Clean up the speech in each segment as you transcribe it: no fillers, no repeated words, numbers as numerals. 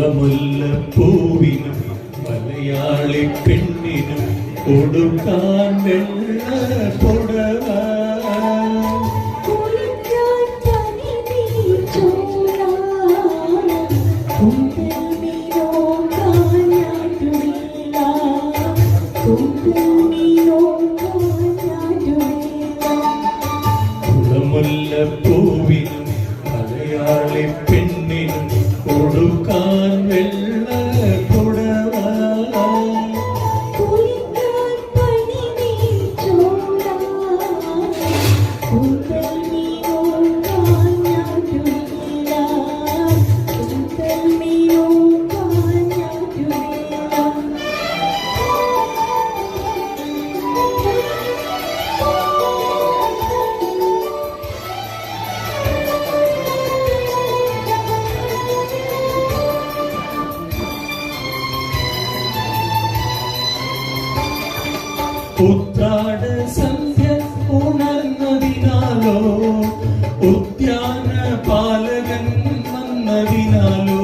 കുളമുല്ലപ്പൂവിനും മലയാളി പെണ്ണിനും കൊടുക്കാൻ വെള്ള പുടവ കുളമുല്ലപ്പൂവിനും മലയാളി പെണ്ണിനും കൊടുക്കാൻ വെള്ള പുടവ ഉത്രാട സന്ധ്യ ഉണർന്നതിനാലോ ഉദ്യാന പാലകൻ വന്നതിനാലോ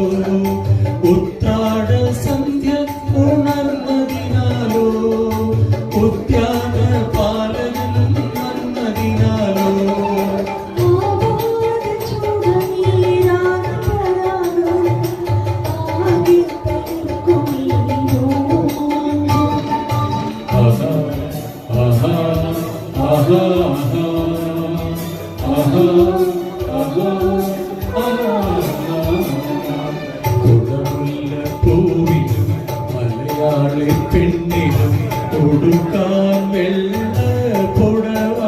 ഉത്രാട സന്ധ്യ ഉണർന്നതിനാലോ ഉദ്യാന പാലകൻ വന്നതിനാലോ കുളമുല്ലപ്പൂവിനും മലയാളി പെണ്ണിനും കൊടുക്കാൻ വെള്ള പുടവ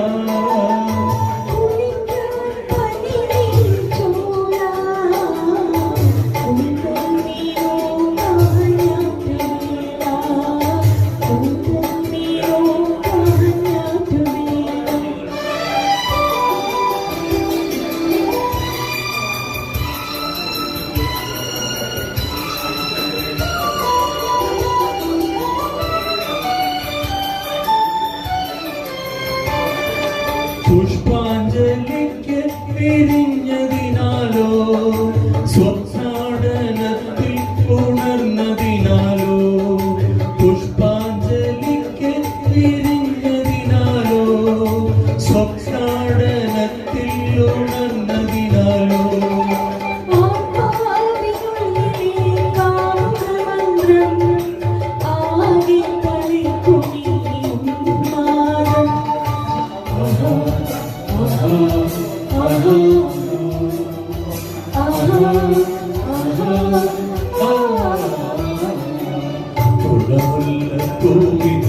പുഷ്പാഞ്ജലിക്ക് വിരിഞ്ഞതിനാലോ സ്വപ്നാടനത്തിൽ ഉണർന്നതിനാലോ പുഷ്പാഞ്ജലിക്ക് വിരിഞ്ഞതിനാലോ സ്വപ്നാടനത്തിൽ ഉണർന്നതിനാലോ കുളമുല്ലപ്പൂവിനും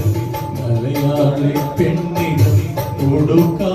മലയാളി പെണ്ണിനും കൊടുക്കാൻ